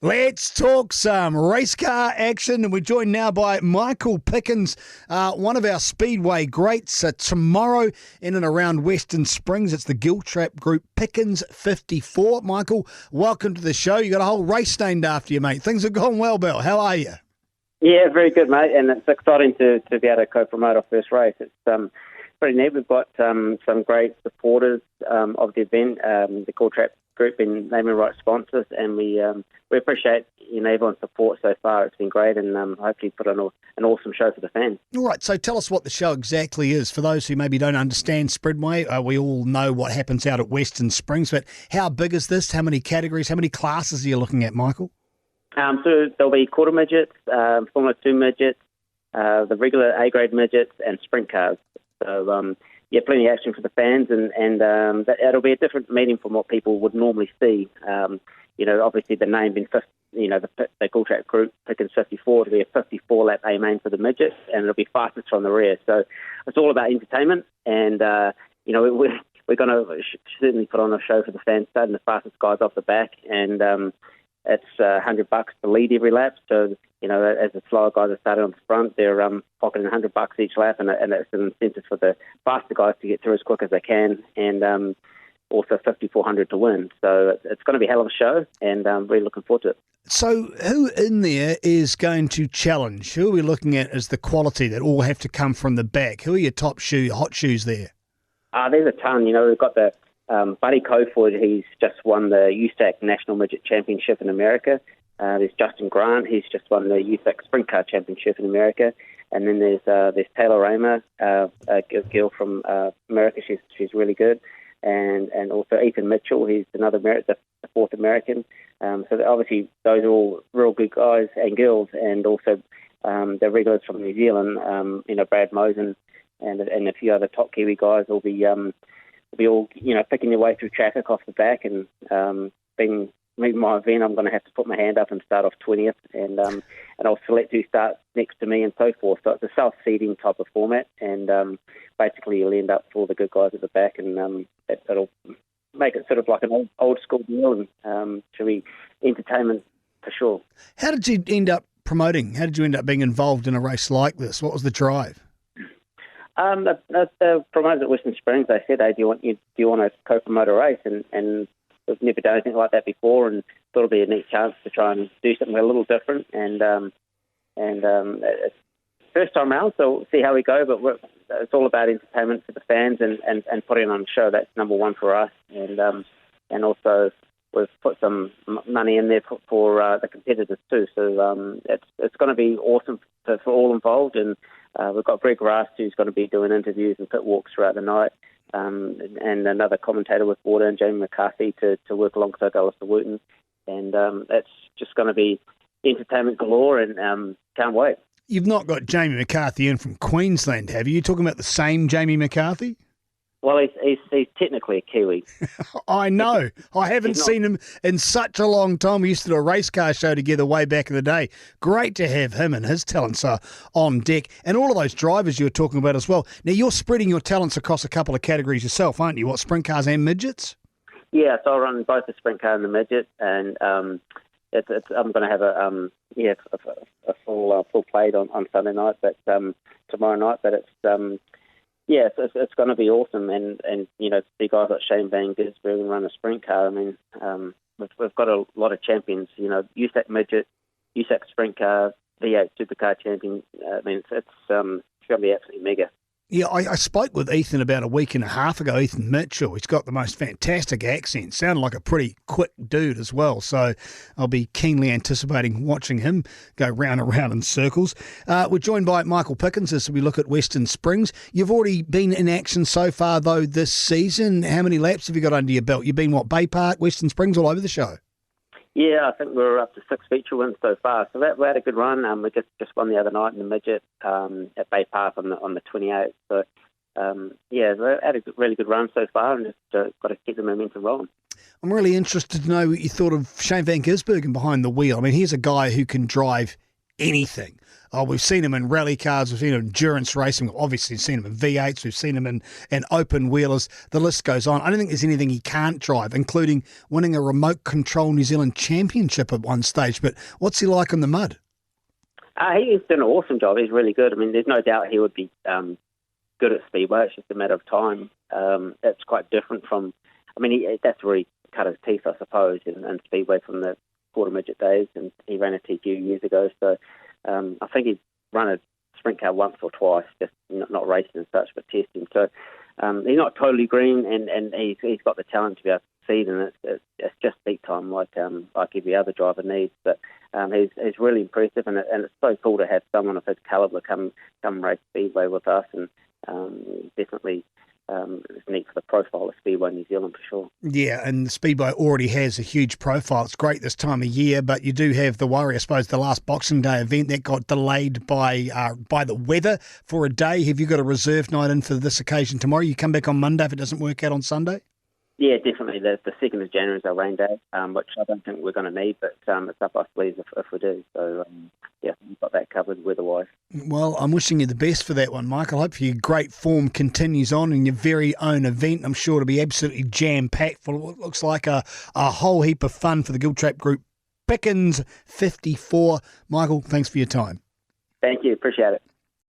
Let's talk some race car action, and we're joined now by Michael Pickens, one of our Speedway greats. Tomorrow in and around Western Springs, it's the Giltrap Group Pickens 54. Michael, welcome to the show. You got a whole race named after you, mate. Things have gone well, Bill. How are you? Yeah, very good, mate, and it's exciting to be able to co-promote our first race. It's pretty neat. We've got some great supporters of the event, the Giltrap Group in naming right sponsors, and we appreciate everyone's support so far. It's been great, and hopefully put on an awesome show for the fans. All right, so tell us what the show exactly is. For those who maybe don't understand Speedway, we all know what happens out at Western Springs, but how big is this? How many categories, how many classes are you looking at, Michael? So there'll be quarter midgets, Formula 2 midgets, the regular A-grade midgets, and sprint cars. So, plenty of action for the fans, and it'll be a different meeting from what people would normally see. Obviously the name being the Giltrap Group Pickens 54, it'll be a 54-lap A main for the midgets, and it'll be fastest from the rear. So it's all about entertainment, and we're going to certainly put on a show for the fans, starting the fastest guys off the back, and it's $100 to lead every lap. So, as the slower guys are starting on the front, they're pocketing $100 each lap, and it's an incentive for the faster guys to get through as quick as they can, and also $5,400 to win. So it's going to be a hell of a show, and I'm really looking forward to it. So who in there is going to challenge? Who are we looking at as the quality that all have to come from the back? Who are your top hot shoes there? There's a ton. We've got the Buddy Coforth. He's just won the USAC National Midget Championship in America. There's Justin Grant. He's just won the USAC Sprint Car Championship in America. And then there's Taylor Raymer, a girl from America. She's really good. And also Ethan Mitchell. He's another the fourth American. So obviously those are all real good guys and girls. And also the regulars from New Zealand. Brad Mosen and a few other top Kiwi guys will be all picking their way through traffic off the back, and being my event, I'm going to have to put my hand up and start off 20th, and I'll select who starts next to me and so forth. So it's a self-seeding type of format, and basically you'll end up with all the good guys at the back, and it'll make it sort of like an old school deal, and should be entertainment for sure. How did you end up promoting? How did you end up being involved in a race like this? What was the drive? The promoters at Western Springs, they said, "Hey, do you want to co-promote a race?" And we've never done anything like that before, and thought it'd be a neat chance to try and do something a little different. And it's first time round, so we'll see how we go. But it's all about entertainment for the fans and putting on a show. That's number one for us. And also we've put some money in there for the competitors too. So it's going to be awesome for all involved. And we've got Greg Rast, who's going to be doing interviews and pit walks throughout the night, and another commentator with Water and Jamie McCarthy to work alongside Alistair Wooten. And it's just going to be entertainment galore, and can't wait. You've not got Jamie McCarthy in from Queensland, have you? You're talking about the same Jamie McCarthy? Well, he's technically a Kiwi. I know. I haven't seen him in such a long time. We used to do a race car show together way back in the day. Great to have him and his talents on deck. And all of those drivers you were talking about as well. Now, you're spreading your talents across a couple of categories yourself, aren't you? What, sprint cars and midgets? Yeah, so I run both the sprint car and the midget. And I'm going to have a full plate on Sunday night, but tomorrow night. But it's going to be awesome, and see guys like Shane Van Gisbergen run a sprint car. I mean, we've got a lot of champions. USAC midget, USAC sprint car, V8 supercar champion. I mean, it's going to be absolutely mega. Yeah, I spoke with Ethan about a week and a half ago, Ethan Mitchell. He's got the most fantastic accent. Sounded like a pretty quick dude as well. So I'll be keenly anticipating watching him go round and round in circles. We're joined by Michael Pickens as we look at Western Springs. You've already been in action so far, though, this season. How many laps have you got under your belt? You've been, Bay Park, Western Springs, all over the show? Yeah, I think we're up to 6 feature wins so far. So we had a good run. We just won the other night in the midget at Bay Park on the 28th. So, we had a really good run so far, and just got to keep the momentum rolling. I'm really interested to know what you thought of Shane Van Gisbergen behind the wheel. I mean, he's a guy who can drive anything. we've seen him in rally cars, we've seen him in endurance racing, we've obviously seen him in V8s, we've seen him in open wheelers. The list goes on. I don't think there's anything he can't drive, including winning a remote control New Zealand championship at one stage. But what's he like in the mud? He's done an awesome job. He's really good. I mean, there's no doubt he would be good at Speedway. It's just a matter of time. It's quite different from, that's where he cut his teeth, I suppose, in Speedway from the quarter midget days, and he ran a TQ years ago. So I think he's run a sprint car once or twice, just not racing and such, but testing. So he's not totally green, and he's got the talent to be able to succeed, and it's just beat time like every other driver needs. But he's really impressive, and it's so cool to have someone of his calibre come race Speedway with us, and definitely it's neat for the profile of Speedway New Zealand for sure. Yeah, and Speedway already has a huge profile. It's great this time of year, but you do have the worry, I suppose, the last Boxing Day event that got delayed by the weather for a day. Have you got a reserve night in for this occasion tomorrow? You come back on Monday if it doesn't work out on Sunday? Yeah, definitely. The 2nd of January is our rain day, which I don't think we're going to need, but it's up our sleeves if we do. So, we've got that covered weather-wise. Well, I'm wishing you the best for that one, Michael. Hopefully your great form continues on in your very own event. I'm sure it'll be absolutely jam-packed full of what looks like a whole heap of fun for the Giltrap Group. Pickens 54. Michael, thanks for your time. Thank you. Appreciate it.